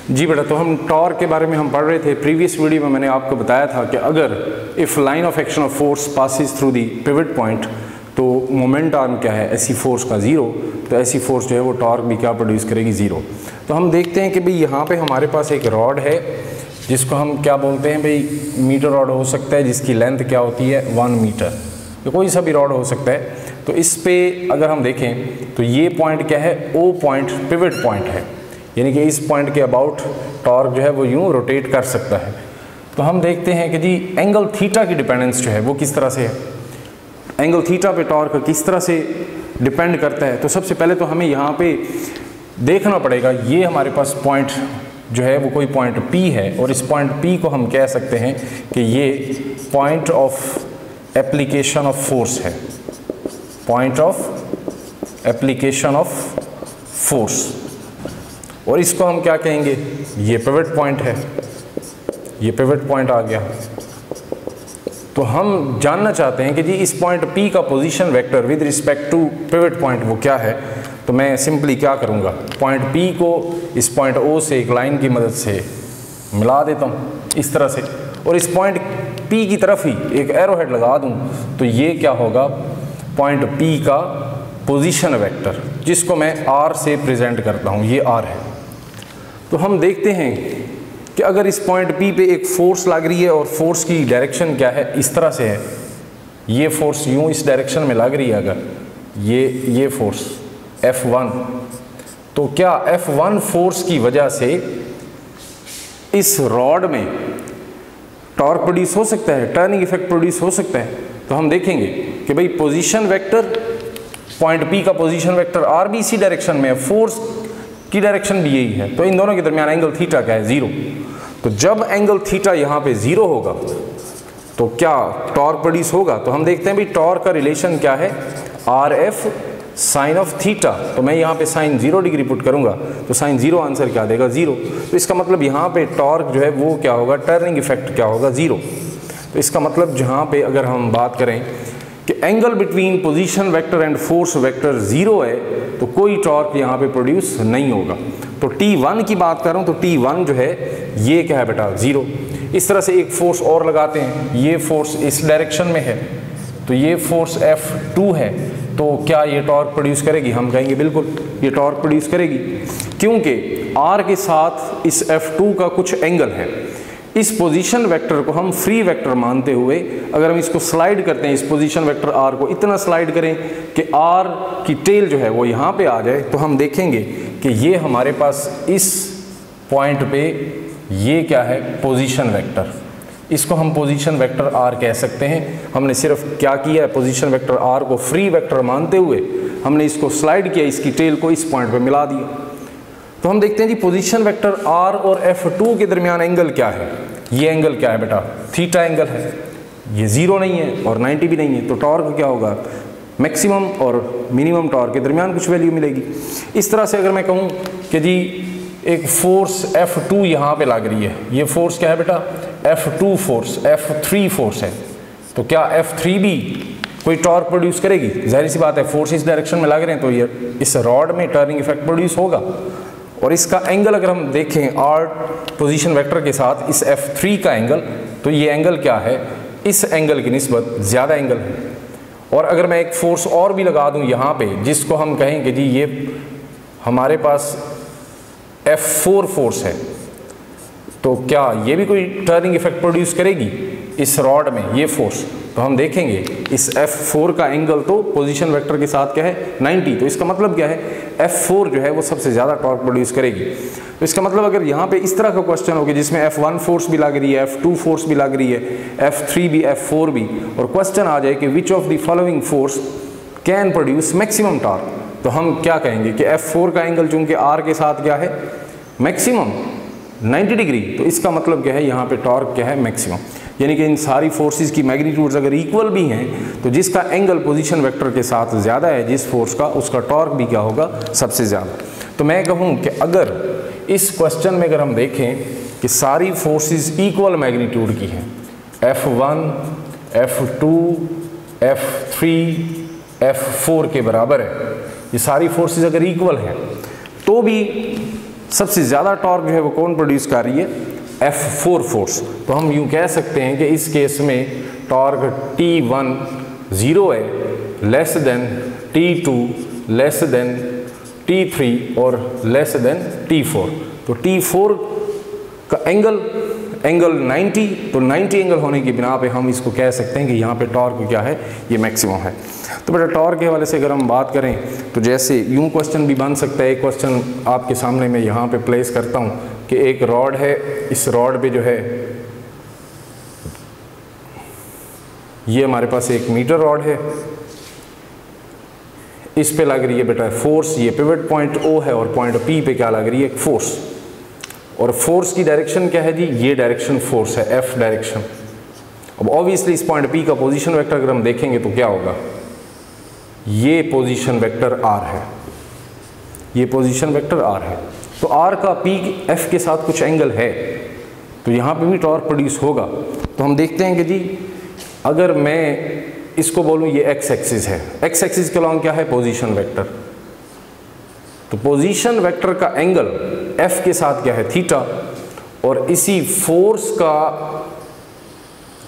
जी बेटा, तो हम टॉर्क के बारे में हम पढ़ रहे थे। प्रीवियस वीडियो में मैंने आपको बताया था कि अगर if line of action of force passes through the pivot point, तो मोमेंट आर्म क्या है ऐसी फोर्स का ज़ीरो, तो ऐसी फोर्स जो है वो टॉर्क भी क्या प्रोड्यूस करेगी, ज़ीरो। तो हम देखते हैं कि भाई यहाँ पे हमारे पास एक रॉड है जिसको हम क्या बोलते हैं भाई, मीटर रॉड हो सकता है जिसकी लेंथ क्या होती है 1 मीटर, तो कोई सा भी रॉड हो सकता है। तो इस पे अगर हम देखें तो ये पॉइंट क्या है, ओ पॉइंट पिवट पॉइंट है, यानी कि इस पॉइंट के अबाउट टॉर्क जो है वो यूँ रोटेट कर सकता है। तो हम देखते हैं कि जी एंगल थीटा की डिपेंडेंस जो है वो किस तरह से है, एंगल थीटा पे टॉर्क किस तरह से डिपेंड करता है। तो सबसे पहले तो हमें यहाँ पे देखना पड़ेगा, ये हमारे पास पॉइंट जो है वो कोई पॉइंट P है, और इस पॉइंट P को हम कह सकते हैं कि ये point of application of force है, point of application of force. और इसको हम क्या कहेंगे, ये पिवट पॉइंट है, ये पिवट पॉइंट आ गया। तो हम जानना चाहते हैं कि जी इस पॉइंट P का position vector with respect to pivot point वो क्या है। तो मैं सिंपली क्या करूँगा, पॉइंट P को इस पॉइंट O से एक लाइन की मदद से मिला देता हूँ इस तरह से, और इस पॉइंट P की तरफ ही एक एरो हेड लगा दूँ, तो ये क्या होगा, पॉइंट P का पोजीशन वेक्टर, जिसको मैं R से प्रेजेंट करता हूँ, ये R है। तो हम देखते हैं कि अगर इस पॉइंट P पे एक फोर्स लग रही है और फोर्स की डायरेक्शन क्या है, इस तरह से है, ये फोर्स यूँ इस डायरेक्शन में लग रही है, अगर ये फोर्स F1, तो क्या F1 फोर्स की वजह से इस रॉड में टॉर्क प्रोड्यूस हो सकता है, टर्निंग इफेक्ट प्रोड्यूस हो सकता है। तो हम देखेंगे कि भाई पोजीशन वेक्टर, पॉइंट P का पोजीशन वेक्टर R भी इसी डायरेक्शन में है, फोर्स की डायरेक्शन भी यही है, तो इन दोनों के दरमियान एंगल थीटा क्या है, 0। तो जब एंगल थीटा यहाँ पे 0 होगा तो क्या टॉर्क प्रोड्यूस होगा। तो हम देखते हैं भाई टॉर्क का रिलेशन क्या है, RF साइन ऑफ थीटा। तो मैं यहाँ पे साइन 0 डिग्री पुट करूँगा तो साइन 0 आंसर क्या देगा, 0। तो इसका मतलब यहाँ पे टॉर्क जो है वो क्या होगा, टर्निंग इफेक्ट क्या होगा, 0। तो इसका मतलब जहाँ पे अगर हम बात करें कि angle between position vector and force vector 0 है, तो कोई टॉर्क यहाँ पे प्रोड्यूस नहीं होगा। तो T1 की बात कर रहा हूँ, तो T1 जो है ये क्या है बेटा, 0। इस तरह से एक फोर्स और लगाते हैं, ये फोर्स इस डायरेक्शन में है, तो ये फोर्स F2 है, तो क्या ये टॉर्क प्रोड्यूस करेगी, हम कहेंगे बिल्कुल ये टॉर्क प्रोड्यूस करेगी, क्योंकि R के साथ इस F2 का कुछ एंगल है। इस पोजीशन वेक्टर को हम फ्री वेक्टर मानते हुए अगर हम इसको स्लाइड करते हैं, इस पोजीशन वेक्टर R को इतना स्लाइड करें कि R की टेल जो है वो यहाँ पे आ जाए, तो हम देखेंगे कि ये हमारे पास इस पॉइंट पे ये क्या है, पोजीशन वेक्टर, इसको हम पोजीशन वेक्टर R कह सकते हैं। हमने सिर्फ क्या किया है, पोजीशन वेक्टर R को फ्री वेक्टर मानते हुए हमने इसको स्लाइड किया, इसकी टेल को इस पॉइंट पे मिला दिया। तो हम देखते हैं जी पोजीशन वेक्टर R और F2 के दरमियान एंगल क्या है, ये एंगल क्या है बेटा, थीटा एंगल है, ये 0 नहीं है और 90 भी नहीं है। तो टॉर्क क्या होगा, मैक्सिमम और मिनिमम टॉर्क के दरमियान कुछ वैल्यू मिलेगी। इस तरह से अगर मैं कहूँ कि जी एक फोर्स F2 यहाँ पे लग रही है, ये फोर्स क्या है बेटा, F2 फोर्स, F3 फोर्स है, तो क्या F3 भी कोई टॉर्क प्रोड्यूस करेगी, जाहिर सी बात है, फोर्स इस डायरेक्शन में लग रहे हैं, तो ये इस रॉड में टर्निंग इफेक्ट प्रोड्यूस होगा। और इसका एंगल अगर हम देखें R पोजीशन वेक्टर के साथ इस F3 का एंगल, तो ये एंगल क्या है, इस एंगल की निस्बत ज़्यादा एंगल है। और अगर मैं एक फोर्स और भी लगा दूं यहाँ पे, जिसको हम कहें कि जी ये हमारे पास F4 फोर्स है, तो क्या ये भी कोई टर्निंग इफेक्ट प्रोड्यूस करेगी इस रॉड में, ये फोर्स। तो हम देखेंगे इस F4 का एंगल तो पोजीशन वेक्टर के साथ क्या है, 90। तो इसका मतलब क्या है, F4 जो है वो सबसे ज़्यादा टॉर्क प्रोड्यूस करेगी। तो इसका मतलब अगर यहाँ पे इस तरह का क्वेश्चन हो कि जिसमें F1 फोर्स भी लग रही है, F2 फोर्स भी लग रही है, F3 भी, F4 भी, और क्वेश्चन आ जाए कि विच of the following force can produce maximum torque, तो हम क्या कहेंगे कि F4 का एंगल चूँकि R के साथ क्या है, मैक्सिमम 90 डिग्री, तो इसका मतलब क्या है, यहाँ पे टॉर्क क्या है, मैक्सिमम। यानी कि इन सारी फोर्सेस की मैग्नीट्यूड्स अगर इक्वल भी हैं, तो जिसका एंगल पोजीशन वेक्टर के साथ ज़्यादा है जिस फोर्स का, उसका टॉर्क भी क्या होगा, सबसे ज़्यादा। तो मैं कहूँ कि अगर इस क्वेश्चन में अगर हम देखें कि सारी फोर्सेस इक्वल मैग्नीट्यूड की हैं, F1, F2, F3, F4 के बराबर है, ये सारी फोर्सेस अगर इक्वल हैं, तो भी सबसे ज़्यादा टॉर्क जो है वो कौन प्रोड्यूस कर रही है, F4 फोर्स। तो हम यूँ कह सकते हैं कि इस केस में टॉर्क T1 0 है, less than T2, less than T3 और लेस देन T4। तो T4 का एंगल 90, तो 90 एंगल होने की बिना पे हम इसको कह सकते हैं कि यहाँ पे टॉर्क क्या है, ये मैक्सिमम है। तो बेटा टॉर्क के हवाले से अगर हम बात करें तो जैसे यूँ क्वेश्चन भी बन सकता है। एक क्वेश्चन आपके सामने मैं यहाँ पे प्लेस करता हूँ कि एक रॉड है, इस रॉड पे जो है ये हमारे पास 1 मीटर रॉड है, इस पे लग रही है बेटा फोर्स, ये पिवट पॉइंट O है और पॉइंट P पे क्या लग रही है, फोर्स। और फोर्स की डायरेक्शन क्या है जी, ये डायरेक्शन फोर्स है, F डायरेक्शन। अब ऑब्वियसली इस पॉइंट P का पोजीशन वेक्टर अगर हम देखेंगे तो क्या होगा, ये पोजीशन वेक्टर R है, ये पोजीशन वेक्टर R है। तो R का P F के साथ कुछ एंगल है, तो यहाँ पे भी टॉर्क प्रोड्यूस होगा। तो हम देखते हैं कि जी अगर मैं इसको बोलूँ ये एक्स एक्सिस है, एक्स एक्सिस के अलॉन्ग क्या है, पोजीशन वेक्टर। तो पोजीशन वेक्टर का एंगल F के साथ क्या है, थीटा। और इसी फोर्स का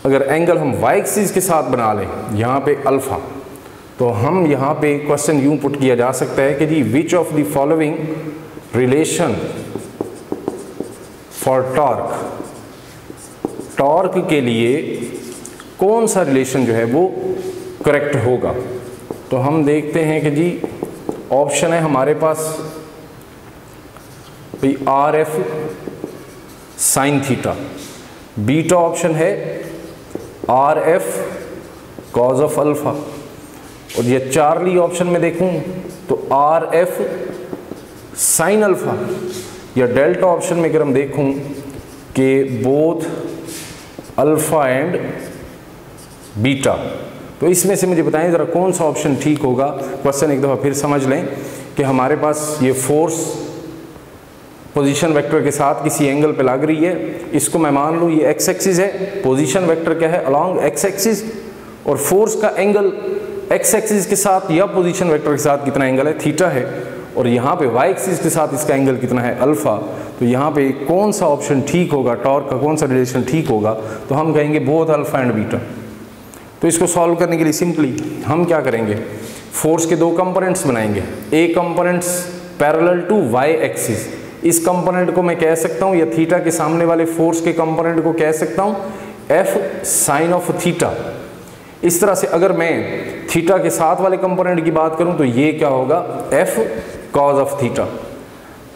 अगर एंगल हम y एक्सिस के साथ बना लें, यहाँ पे अल्फा, तो हम यहाँ पे क्वेश्चन यूँ पुट किया जा सकता है कि जी which of the following relation for torque, torque के लिए कौन सा रिलेशन जो है वो करेक्ट होगा। तो हम देखते हैं कि जी ऑप्शन है हमारे पास भाई RF sine theta, beta option है RF कॉज ऑफ अल्फा, और ये चार्ली ऑप्शन में देखूं तो RF साइन अल्फा, या डेल्टा ऑप्शन में अगर हम देखूं कि बोथ अल्फा एंड बीटा। तो इसमें से मुझे बताएं ज़रा कौन सा ऑप्शन ठीक होगा। क्वेश्चन एक दफ़ा फिर समझ लें कि हमारे पास ये फोर्स पोजीशन वेक्टर के साथ किसी एंगल पे लग रही है, इसको मैं मान लूँ ये एक्स एक्सिस है, पोजीशन वेक्टर क्या है, अलोंग एक्स एक्सिस, और फोर्स का एंगल एक्स एक्सिस के साथ या पोजीशन वेक्टर के साथ कितना एंगल है, थीटा है, और यहाँ पे वाई एक्सिस के साथ इसका एंगल कितना है, अल्फा। तो यहाँ पे कौन सा ऑप्शन ठीक होगा, टॉर्क का कौन सा रिलेशन ठीक होगा, तो हम कहेंगे बोथ अल्फा एंड बीटा। तो इसको सॉल्व करने के लिए सिंपली हम क्या करेंगे, फोर्स के 2 कंपोनेंट्स बनाएंगे, a components parallel to Y axis, इस कंपोनेंट को मैं कह सकता हूँ, या थीटा के सामने वाले फोर्स के कंपोनेंट को कह सकता हूँ एफ साइन ऑफ थीटा। इस तरह से अगर मैं थीटा के साथ वाले कंपोनेंट की बात करूँ तो ये क्या होगा, एफ कॉज ऑफ थीटा।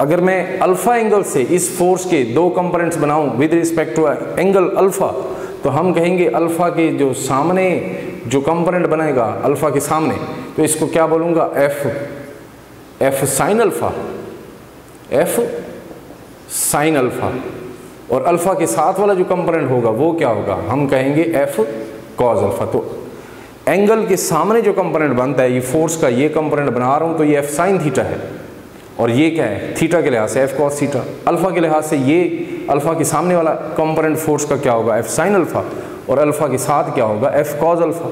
अगर मैं अल्फा एंगल से इस फोर्स के 2 कंपोनेंट्स बनाऊँ with respect to angle alpha, तो हम कहेंगे अल्फा के जो सामने जो कंपोनेंट बनेगा अल्फा के सामने, तो इसको क्या बोलूँगा, F sine alpha, F sine alpha. और अल्फा के साथ वाला जो कंपोनेंट होगा वो क्या होगा, हम कहेंगे एफ कॉज अल्फा। तो एंगल के सामने जो कंपोनेंट बनता है, ये फोर्स का ये कंपोनेंट बना रहा हूँ तो ये एफ साइन थीटा है, और ये क्या है, थीटा के लिहाज से एफ कॉस थीटा। अल्फा के लिहाज से ये अल्फा के सामने वाला कंपोनेंट फोर्स का क्या होगा, एफ साइन अल्फा, और अल्फा के साथ क्या होगा, एफ कॉज अल्फा।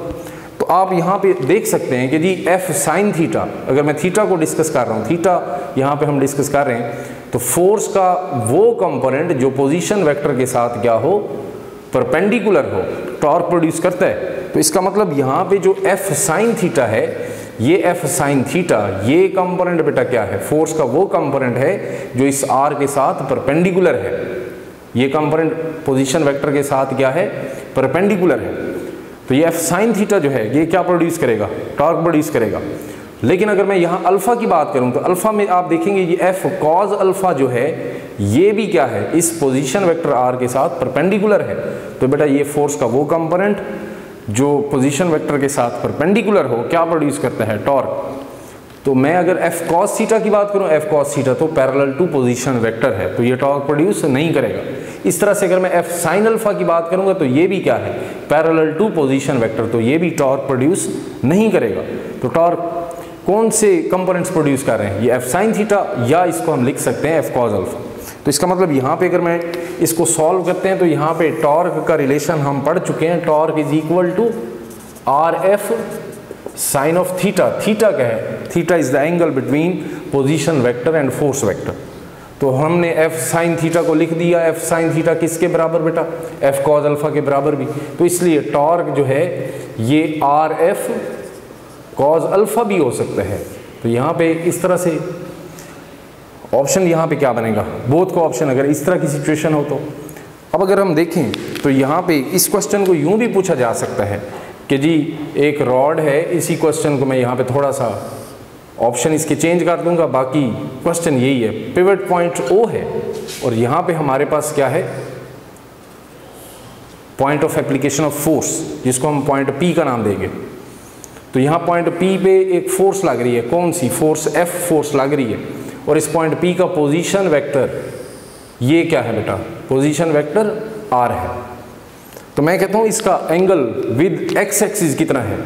तो आप यहाँ पे देख सकते हैं कि जी एफ साइन थीटा, अगर मैं थीटा को डिस्कस कर रहा हूँ, थीटा यहाँ पे हम डिस्कस कर रहे हैं, तो फोर्स का वो कंपोनेंट जो पोजीशन वेक्टर के साथ क्या हो, परपेंडिकुलर हो, टॉर्क प्रोड्यूस करता है। तो इसका मतलब यहाँ पे जो एफ साइन थीटा है, ये एफ साइन थीटा, ये कंपोनेंट बेटा क्या है, फोर्स का वो कंपोनेंट है जो इस आर के साथ परपेंडिकुलर है। ये कंपोनेंट पोजीशन वेक्टर के साथ क्या है, परपेंडिकुलर है। तो ये एफ साइन थीटा जो है ये क्या प्रोड्यूस करेगा, टॉर्क प्रोड्यूस करेगा। लेकिन अगर मैं यहाँ अल्फा की बात करूँ तो अल्फा में आप देखेंगे ये एफ कॉज अल्फा जो है ये भी क्या है, इस पोजीशन वेक्टर आर के साथ परपेंडिकुलर है। तो बेटा ये फोर्स का वो कंपोनेंट जो पोजीशन वेक्टर के साथ परपेंडिकुलर हो क्या प्रोड्यूस करता है, टॉर्क। तो मैं अगर एफ कॉस थीटा की बात करूं, एफ कॉस थीटा तो पैरेलल टू पोजीशन वेक्टर है, तो ये टॉर्क प्रोड्यूस नहीं करेगा। इस तरह से अगर मैं एफ साइन अल्फा की बात करूंगा तो ये भी क्या है, पैरेलल टू पोजीशन वेक्टर, तो ये भी टॉर्क प्रोड्यूस नहीं करेगा। तो टॉर्क कौन से कंपोनेंट्स प्रोड्यूस कर रहे हैं, ये एफ साइन थीटा, या इसको हम लिख सकते हैं एफ कॉस अल्फा। तो इसका मतलब यहाँ पे अगर मैं इसको सॉल्व करते हैं तो यहाँ पे टॉर्क का रिलेशन हम पढ़ चुके हैं, torque is equal to r f sine of theta. Theta क्या है, theta is the angle between position vector and force vector. तो हमने एफ साइन थीटा को लिख दिया, एफ साइन थीटा किसके बराबर बेटा, एफ कॉज अल्फा के बराबर भी। तो इसलिए टॉर्क जो है ये आर एफ कॉज अल्फा भी हो सकता है। तो यहाँ पे इस तरह से ऑप्शन यहाँ पे क्या बनेगा, बोथ को ऑप्शन, अगर इस तरह की सिचुएशन हो तो। अब अगर हम देखें तो यहाँ पे इस क्वेश्चन को यूँ भी पूछा जा सकता है कि जी एक रॉड है, इसी क्वेश्चन को मैं यहाँ पे थोड़ा सा ऑप्शन इसके चेंज कर दूंगा, बाकी क्वेश्चन यही है। पिवट पॉइंट ओ है और यहाँ पे हमारे पास क्या है, point of application of force, जिसको हम पॉइंट पी का नाम देंगे। तो यहाँ पॉइंट पी पे एक फोर्स लग रही है, कौन सी फोर्स, एफ फोर्स लग रही है, और इस पॉइंट पी का पोजीशन वेक्टर ये क्या है बेटा, पोजीशन वेक्टर आर है। तो मैं कहता हूँ इसका एंगल विद एक्स एक्सिस कितना है,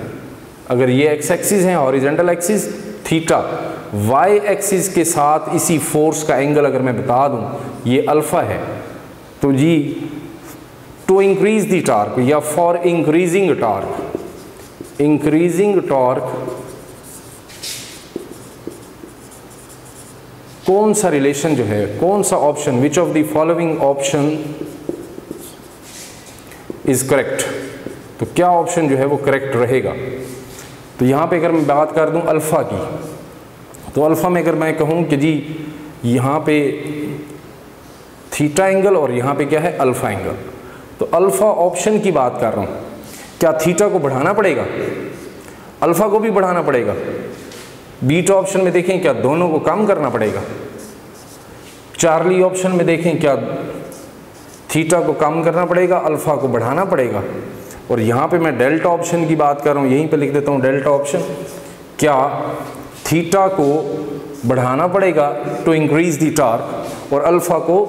अगर ये एक्स एक्सिस है horizontal axis theta, y axis के साथ इसी फोर्स का एंगल अगर मैं बता दूं ये अल्फा है, तो जी टू इंक्रीज द टॉर्क या फॉर इंक्रीजिंग टॉर्क कौन सा रिलेशन जो है, कौन सा option, which of the following option is correct, तो क्या ऑप्शन जो है वो करेक्ट रहेगा। तो यहाँ पे अगर मैं बात कर दूं अल्फ़ा की, तो अल्फ़ा में अगर मैं कहूँ कि जी यहाँ पे थीटा एंगल और यहाँ पे क्या है अल्फ़ा एंगल, तो अल्फ़ा ऑप्शन की बात कर रहा हूँ, क्या थीटा को बढ़ाना पड़ेगा, अल्फ़ा को भी बढ़ाना पड़ेगा। बीटा ऑप्शन में देखें क्या दोनों को कम करना पड़ेगा। चार्ली ऑप्शन में देखें क्या थीटा को कम करना पड़ेगा, अल्फ़ा को बढ़ाना पड़ेगा। और यहाँ पे मैं डेल्टा ऑप्शन की बात कर रहा हूँ, यहीं पे लिख देता हूँ डेल्टा ऑप्शन, क्या थीटा को बढ़ाना पड़ेगा टू इंक्रीज द टॉर्क और अल्फ़ा को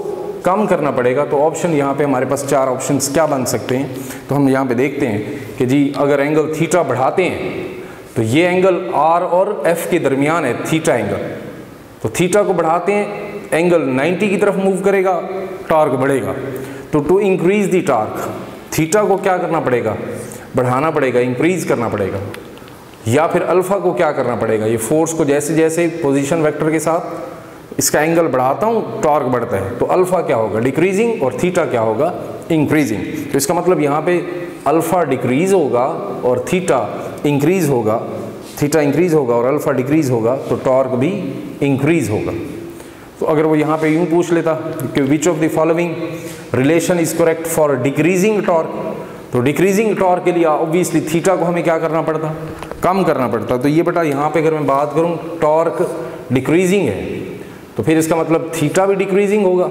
कम करना पड़ेगा। तो ऑप्शन यहाँ पे हमारे पास चार ऑप्शंस क्या बन सकते हैं, तो हम यहाँ पे देखते हैं कि जी अगर एंगल थीटा बढ़ाते हैं तो ये एंगल आर और एफ के दरमियान है थीटा एंगल, तो थीटा को बढ़ाते हैं एंगल 90 की तरफ मूव करेगा, टॉर्क बढ़ेगा। तो to increase the torque theta को क्या करना पड़ेगा, बढ़ाना पड़ेगा, इंक्रीज करना पड़ेगा, या फिर अल्फ़ा को क्या करना पड़ेगा, ये फोर्स को जैसे जैसे पोजीशन वेक्टर के साथ इसका एंगल बढ़ाता हूँ टॉर्क बढ़ता है, तो अल्फ़ा क्या होगा डिक्रीजिंग और थीटा क्या होगा इंक्रीजिंग। तो इसका मतलब यहाँ पे अल्फ़ा डिक्रीज होगा और थीटा इंक्रीज होगा, थीटा इंक्रीज होगा और अल्फ़ा डिक्रीज होगा, तो टॉर्क भी इंक्रीज होगा। तो अगर वो यहाँ पे यूँ पूछ लेता कि विच of the following relation is correct for decreasing torque, तो डिक्रीजिंग टॉर्क के लिए ऑब्वियसली थीटा को हमें क्या करना पड़ता, कम करना पड़ता। तो ये बेटा यहाँ पे अगर मैं बात करूँ टॉर्क डिक्रीजिंग है, तो फिर इसका मतलब थीटा भी डिक्रीजिंग होगा,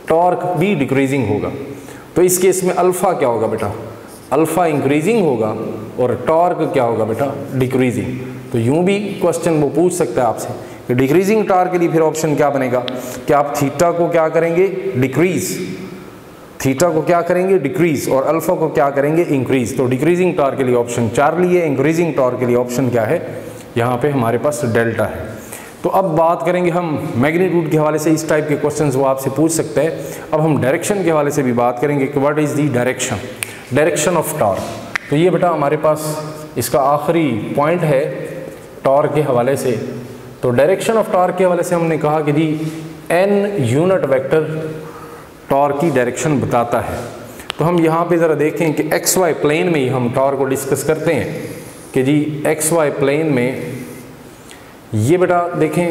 टॉर्क भी डिक्रीजिंग होगा। तो इस केस में अल्फ़ा क्या होगा बेटा, अल्फ़ा इंक्रीजिंग होगा और टॉर्क क्या होगा बेटा डिक्रीजिंग। तो यूँ भी क्वेश्चन वो पूछ सकता है आपसे कि डिक्रीजिंग टॉर्क के लिए फिर ऑप्शन क्या बनेगा, कि आप थीटा को क्या करेंगे डिक्रीज, थीटा को क्या करेंगे डिक्रीज और अल्फ़ा को क्या करेंगे इंक्रीज। तो डिक्रीजिंग टॉर्क के लिए ऑप्शन चार्ली है, इंक्रीजिंग टॉर्क के लिए ऑप्शन क्या है, यहाँ पे हमारे पास डेल्टा है। तो अब बात करेंगे हम मैग्नीट्यूड के हवाले से, इस टाइप के क्वेश्चंस वो आपसे पूछ सकते हैं। अब हम डायरेक्शन के हवाले से भी बात करेंगे कि what is the direction, direction of torque. तो ये बेटा हमारे पास इसका आखिरी पॉइंट है टॉर्क के हवाले से। तो डायरेक्शन ऑफ टॉर्क के हवाले से हमने कहा कि G N unit vector torque की डायरेक्शन बताता है। तो हम यहाँ पे ज़रा देखें कि एक्स वाई प्लेन में ही हम टॉर्क को डिस्कस करते हैं कि जी एक्स वाई प्लेन में ये बेटा देखें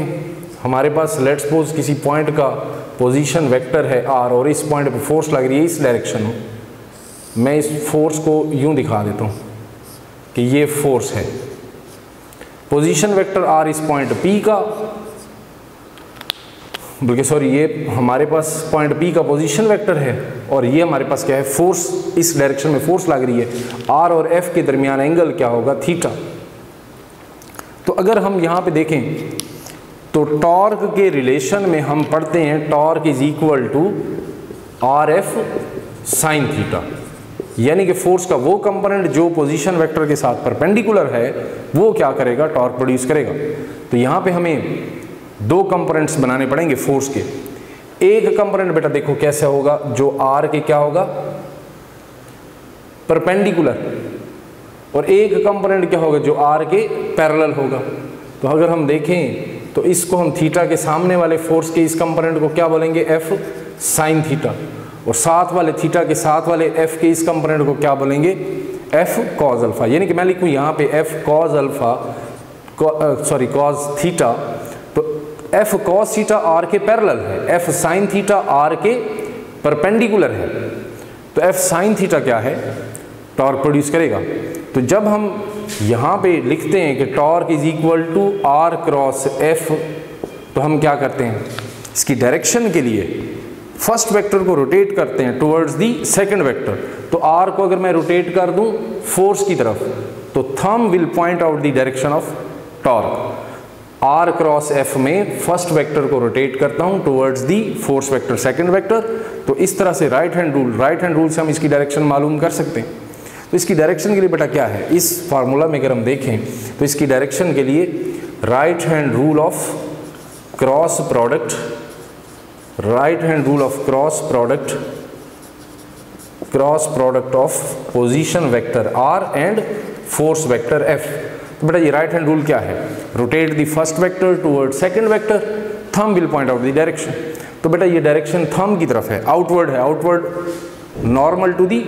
हमारे पास लेट्स सपोज किसी पॉइंट का पोजीशन वेक्टर है आर और इस पॉइंट पे फोर्स लग रही है इस डायरेक्शन में। मैं इस फोर्स को यूं दिखा देता हूँ कि ये फोर्स है, पोजीशन वेक्टर आर इस पॉइंट पी का, बल्कि सॉरी ये हमारे पास पॉइंट पी का पोजीशन वेक्टर है और ये हमारे पास क्या है फोर्स, इस डायरेक्शन में फोर्स लग रही है, आर और एफ के दरमियान एंगल क्या होगा थीटा। तो अगर हम यहाँ पे देखें तो टॉर्क के रिलेशन में हम पढ़ते हैं torque is equal to r f sine theta, यानी कि फोर्स का वो कंपोनेंट जो पोजीशन वेक्टर के साथ परपेंडिकुलर है वो क्या करेगा टॉर्क प्रोड्यूस करेगा। तो यहाँ पे हमें दो कंपोनेंट्स बनाने पड़ेंगे फोर्स के। एक कंपोनेंट बेटा देखो कैसे होगा, जो आर के क्या होगा परपेंडिकुलर, और एक कंपोनेंट क्या होगा जो आर के पैरेलल होगा। तो अगर हम देखें तो इसको हम थीटा के सामने वाले फोर्स के इस कंपोनेंट को क्या बोलेंगे, एफ साइन थीटा, और साथ वाले थीटा के साथ वाले एफ के इस कंपोनेंट को क्या बोलेंगे, एफ कॉज अल्फा। यानी कि मैं लिखूँ यहाँ पे F cause alpha, cos theta, तो एफ कॉज थीटा आर के पैरेलल है, एफ साइन थीटा आर के परपेंडिकुलर है। तो एफ साइन थीटा क्या है, टॉर्क प्रोड्यूस करेगा। तो जब हम यहाँ पे लिखते हैं कि torque is equal to r cross f, तो हम क्या करते हैं, इसकी डायरेक्शन के लिए फर्स्ट वेक्टर को रोटेट करते हैं टुवर्ड्स दी सेकंड वेक्टर। तो आर को अगर मैं रोटेट कर दूं फोर्स की तरफ, तो thumb will point out the direction of torque. R cross f में फर्स्ट वेक्टर को रोटेट करता हूं towards the force vector second vector. तो इस तरह से राइट हैंड रूल से हम इसकी डायरेक्शन मालूम कर सकते हैं। तो इसकी डायरेक्शन के लिए बेटा क्या है, इस फार्मूला में अगर हम देखें तो इसकी डायरेक्शन के लिए right hand rule of cross product, right hand rule of cross product of position vector r and force vector f. तो बेटा ये राइट हैंड रूल क्या है, rotate the first vector toward second vector, thumb will point out the direction. तो बेटा ये direction thumb की तरफ है, आउटवर्ड है, outward normal to the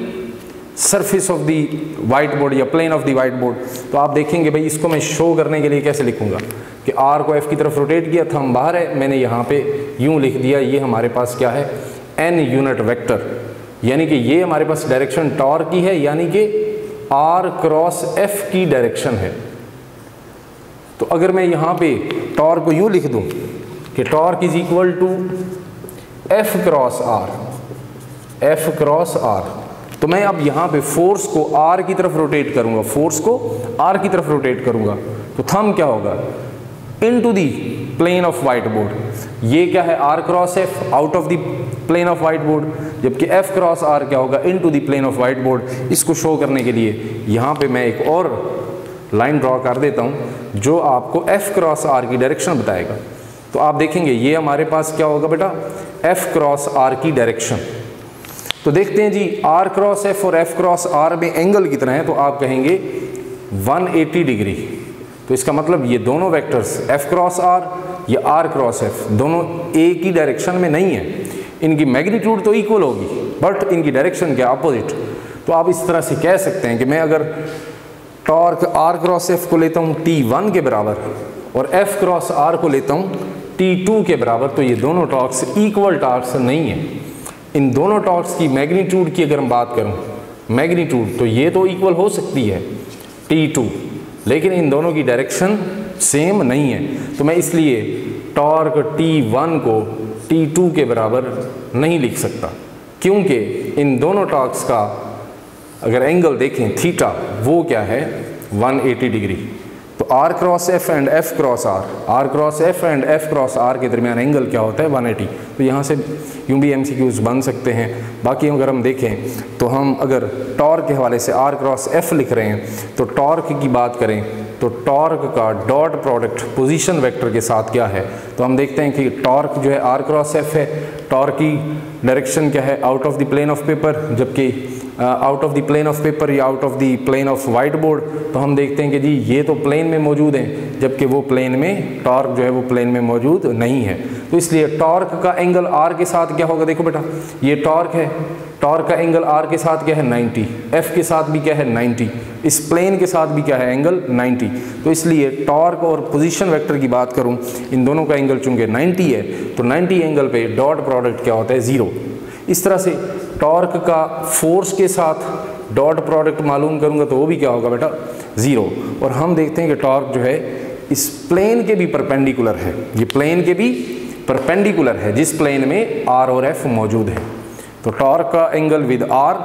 surface of the white board या plane of the white board. तो आप देखेंगे भाई इसको मैं शो करने के लिए कैसे लिखूंगा कि आर को एफ की तरफ रोटेट किया, थंब बाहर है, मैंने यहाँ पे यूं लिख दिया, ये हमारे पास क्या है, एन यूनिट वेक्टर, यानी कि ये हमारे पास डायरेक्शन टॉर्क की है, यानी कि आर क्रॉस एफ की डायरेक्शन है। तो अगर मैं यहाँ पे टॉर्क को यूं लिख दूं कि torque is equal to f cross r, तो मैं अब यहाँ पे फोर्स को आर की तरफ रोटेट करूंगा, फोर्स को आर की तरफ रोटेट करूंगा, तो थंब क्या होगा, into the plane of white board. ये क्या है, are cross f, out of the plane of white board, जबकि एफ क्रॉस आर क्या होगा, into the plane of white board. इसको शो करने के लिए यहाँ पे मैं एक और लाइन ड्रॉ कर देता हूँ जो आपको एफ क्रॉस आर की डायरेक्शन बताएगा। तो आप देखेंगे ये हमारे पास क्या होगा बेटा, एफ क्रॉस आर की डायरेक्शन। तो देखते हैं जी, आर क्रॉस एफ और एफ क्रॉस आर में एंगल कितना है, तो आप कहेंगे 180 डिग्री। तो इसका मतलब ये दोनों वेक्टर्स एफ क्रॉस आर या आर क्रॉस एफ दोनों एक ही डायरेक्शन में नहीं है, इनकी मैग्नीट्यूड तो इक्वल होगी बट इनकी डायरेक्शन क्या, अपोजिट। तो आप इस तरह से कह सकते हैं कि मैं अगर टॉर्क आर क्रॉस एफ को लेता हूँ T1 के बराबर और एफ क्रॉस आर को लेता हूँ T2 के बराबर, तो ये दोनों टॉर्क्स इक्वल टॉर्क्स नहीं है। इन दोनों टॉर्क्स की मैग्नीट्यूड की अगर हम बात करूं, मैग्नीट्यूड तो ये तो इक्वल हो सकती है T2, लेकिन इन दोनों की डायरेक्शन सेम नहीं है। तो मैं इसलिए टॉर्क T1 को T2 के बराबर नहीं लिख सकता, क्योंकि इन दोनों टॉर्क्स का अगर एंगल देखें थीटा, वो क्या है 180 डिग्री। तो r cross f and f cross r, r cross f and f cross r के दरमियान एंगल क्या होता है 180। तो यहाँ से यूं भी MCQs बन सकते हैं। बाकी अगर हम देखें तो हम अगर टॉर्क के हवाले से आर क्रॉस एफ लिख रहे हैं, तो टॉर्क की बात करें तो टॉर्क का डॉट प्रोडक्ट पोजीशन वेक्टर के साथ क्या है, तो हम देखते हैं कि टॉर्क जो है आर क्रॉस एफ है, टॉर्क की डायरेक्शन क्या है, out of the plane of paper, जबकि out of the plane of paper या out of the plane of white board. तो हम देखते हैं कि जी ये तो प्लेन में मौजूद हैं, जबकि वो प्लेन में टॉर्क जो है वो प्लेन में मौजूद नहीं है। तो इसलिए टॉर्क का एंगल आर के साथ क्या होगा, देखो बेटा ये टॉर्क है, टॉर्क का एंगल आर के साथ क्या है 90, एफ के साथ भी क्या है 90, इस प्लेन के साथ भी क्या है एंगल 90। तो इसलिए टॉर्क और पोजीशन वेक्टर की बात करूं, इन दोनों का एंगल चूंकि 90 है, तो 90 एंगल पे डॉट प्रोडक्ट क्या होता है 0। इस तरह से टॉर्क का फोर्स के साथ डॉट प्रोडक्ट मालूम करूंगा तो वो भी क्या होगा बेटा 0। और हम देखते हैं कि टॉर्क जो है इस प्लेन के भी परपेंडिकुलर है, ये प्लेन के भी परपेंडिकुलर है जिस प्लेन में आर और एफ मौजूद है। तो टॉर्क का एंगल विद आर,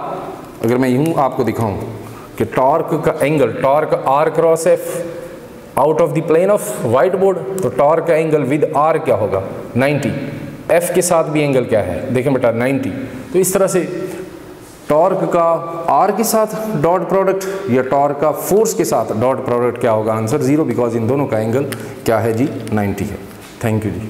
अगर मैं यूं आपको दिखाऊं कि टॉर्क का angle, torque r cross f out of the plane of white board, तो टॉर्क का एंगल विद आर क्या होगा 90, एफ के साथ भी एंगल क्या है देखें बेटा 90। तो इस तरह से टॉर्क का आर के साथ डॉट प्रोडक्ट या टॉर्क का फोर्स के साथ डॉट प्रोडक्ट क्या होगा, आंसर 0, बिकॉज इन दोनों का एंगल क्या है जी 90 है। Thank you ji.